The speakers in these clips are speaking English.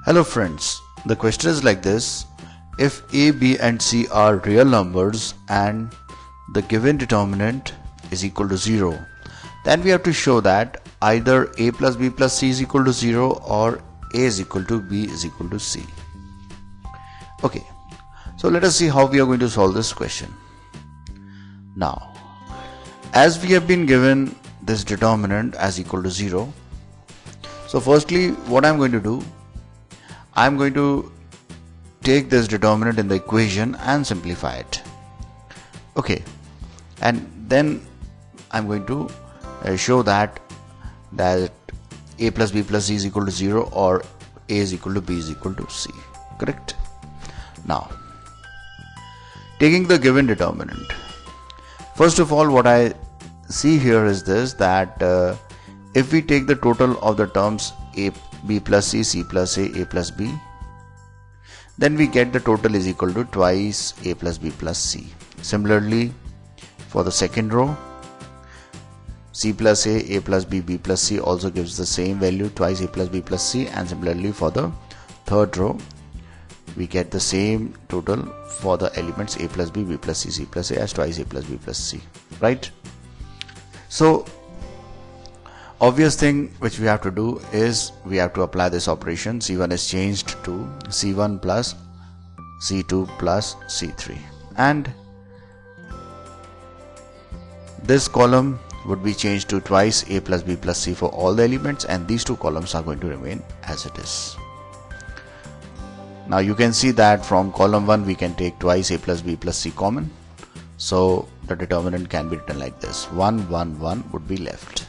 Hello friends, the question is like this. If a, b and c are real numbers and the given determinant is equal to 0, then we have to show that either a plus b plus c is equal to 0 or a is equal to b is equal to c. Okay, so let us see how we are going to solve this question. Now, as we have been given this determinant as equal to 0, so firstly what I am going to do, I am going to take this determinant in the equation and simplify it. Okay, and then I am going to show that a plus b plus c is equal to 0 or a is equal to b is equal to c. Correct? Now, taking the given determinant, first of all what I see here is this, that if we take the total of the terms a, b plus c, c plus a plus b, then we get the total is equal to twice a plus b plus c. Similarly, for the second row, c plus a plus b, b plus c also gives the same value, twice a plus b plus c, and similarly for the third row, we get the same total for the elements a plus b, b plus c, c plus a as twice a plus b plus c, right? So, obvious thing which we have to do is we have to apply this operation. C1 is changed to C1 plus C2 plus C3, and this column would be changed to twice a plus b plus c for all the elements, and these two columns are going to remain as it is. Now you can see that from column 1 we can take twice a plus b plus c common, so the determinant can be written like this: 1 1 1 would be left.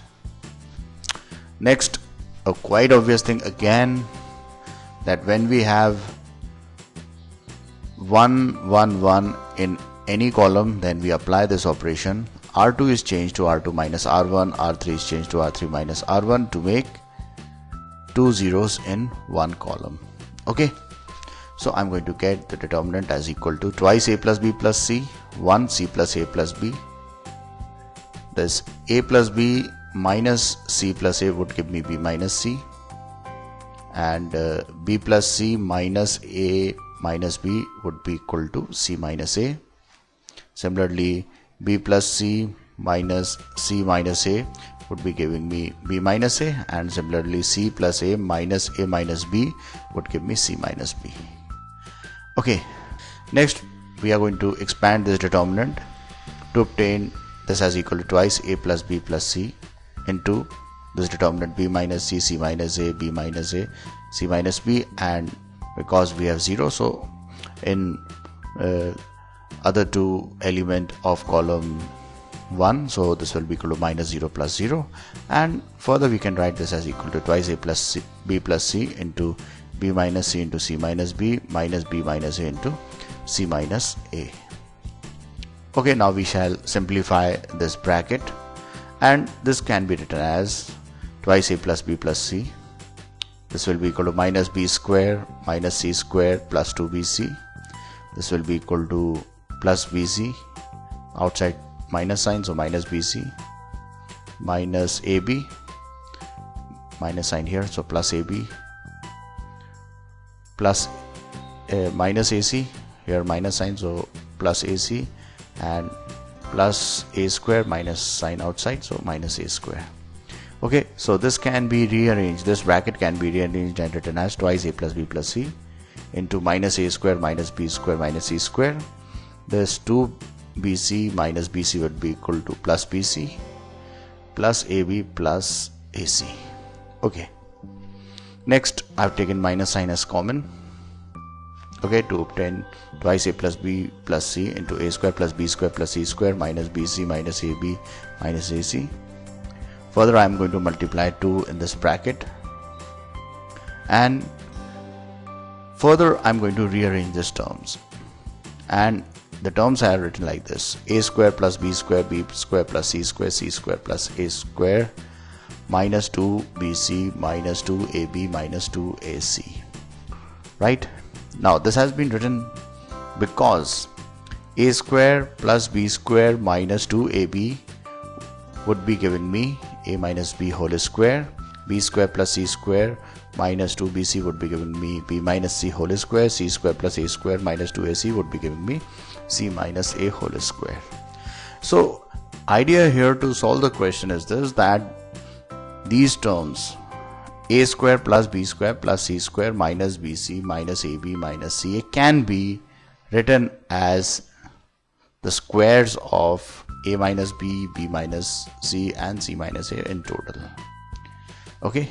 Next, a quite obvious thing again, that when we have 1 1 1 in any column, then we apply this operation. R2 is changed to R2 minus R1, R3 is changed to R3 minus R1 to make two zeros in one column. Okay, so I'm going to get the determinant as equal to twice a plus b plus c, 1 c plus a plus b. This a plus b minus c plus a would give me b minus c, and b plus c minus a minus b would be equal to c minus a. Similarly, b plus c minus c minus a would be giving me b minus a, and similarly c plus a minus b would give me c minus b. Okay, next we are going to expand this determinant to obtain this as equal to twice a plus b plus c into this determinant b minus c, c minus a, b minus a, c minus b, and because we have 0, so in other two element of column 1, so this will be equal to minus 0 plus 0, and further we can write this as equal to twice a plus c, b plus c into b minus c into c minus b minus a into c minus a. Okay, now we shall simplify this bracket, and this can be written as twice a plus b plus c. This will be equal to minus b square minus c square plus 2bc. This will be equal to plus bc, outside minus sign, so minus bc, minus ab, minus sign here, so plus ab, plus minus ac, here minus sign, so plus ac, and plus a square, minus sign outside, so minus a square. Okay, so this can be rearranged, this bracket can be rearranged and written as twice a plus b plus c into minus a square minus b square minus c square. This 2bc minus bc would be equal to plus bc plus ab plus ac. Okay, next I have taken minus sign as common, okay, to obtain twice a plus b plus c into a square plus b square plus c square minus bc minus ab minus ac. Further I am going to multiply 2 in this bracket, and further I am going to rearrange these terms, and the terms are written like this: a square plus b square plus c square plus a square minus 2bc minus 2ab minus 2ac. Right? Now this has been written because a square plus b square minus 2ab would be giving me a minus b whole square, b square plus c square minus 2bc would be giving me b minus c whole square. C square plus a square minus 2ac would be giving me c minus a whole square. So idea here to solve the question is this, that these terms a square plus b square plus c square minus bc minus ab minus ca can be written as the squares of a minus b, b minus c and c minus a in total. Okay,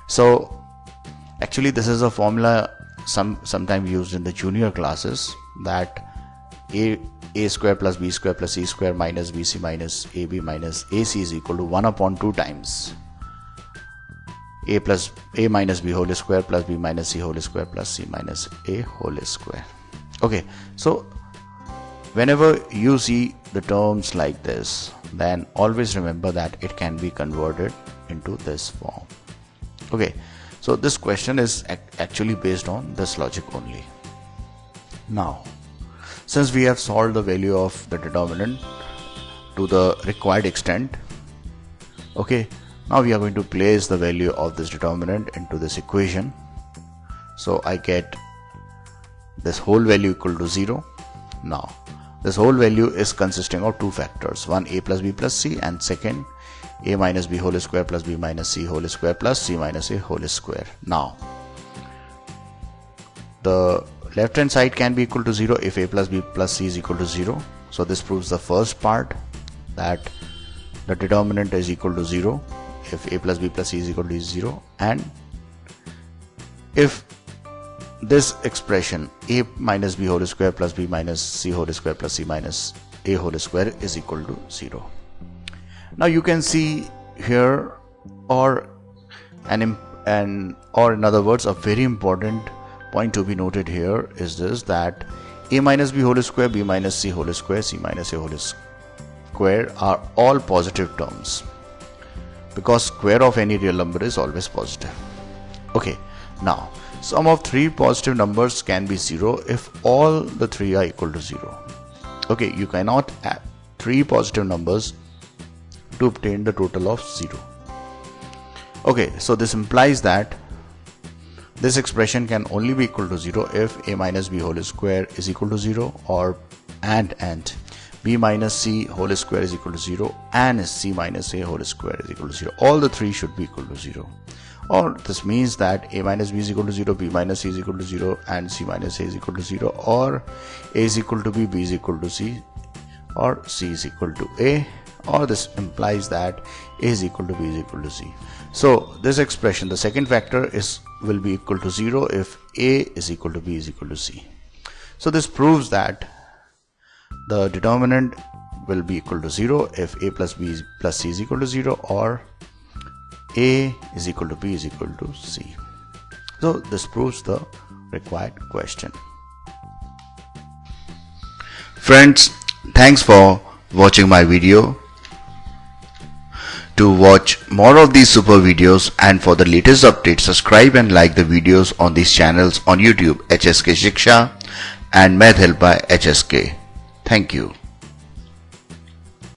so actually this is a formula sometimes used in the junior classes, that a square plus b square plus c square minus bc minus ab minus ac is equal to 1 upon 2 times a minus b whole square plus b minus c whole square plus c minus a whole square. Okay, so whenever you see the terms like this, then always remember that it can be converted into this form. Okay, so this question is actually based on this logic only. Now, since we have solved the value of the determinant to the required extent, okay, now we are going to place the value of this determinant into this equation. So I get this whole value equal to 0. Now this whole value is consisting of two factors, one a plus b plus c, and second a minus b whole square plus b minus c whole square plus c minus a whole square. Now the left hand side can be equal to 0 if a plus b plus c is equal to 0. So this proves the first part, that the determinant is equal to 0 if a plus b plus c is equal to 0, and if this expression a minus b whole square plus b minus c whole square plus c minus a whole square is equal to 0. Now you can see here, or in other words, a very important point to be noted here is this, that a minus b whole square, b minus c whole square, c minus a whole square are all positive terms, because square of any real number is always positive. Okay, now sum of three positive numbers can be 0 if all the three are equal to 0. Okay, you cannot add three positive numbers to obtain the total of 0. Okay, so this implies that this expression can only be equal to 0 if a minus b whole square is equal to 0, or and b minus c whole square is equal to 0, and c minus a whole square is equal to 0. All the three should be equal to 0. Or this means that a minus b is equal to 0, b minus c is equal to 0, and c minus a is equal to 0, or a is equal to b, b is equal to c, or c is equal to a, or this implies that a is equal to b is equal to c. So this expression, the second factor, will be equal to 0 if a is equal to b is equal to c. So this proves that the determinant will be equal to 0 if a plus b plus c is equal to 0, or a is equal to b is equal to c. So this proves the required question. Friends, thanks for watching my video. To watch more of these super videos and for the latest updates, subscribe and like the videos on these channels on YouTube, HSK Shiksha and Math Help by HSK. Thank you.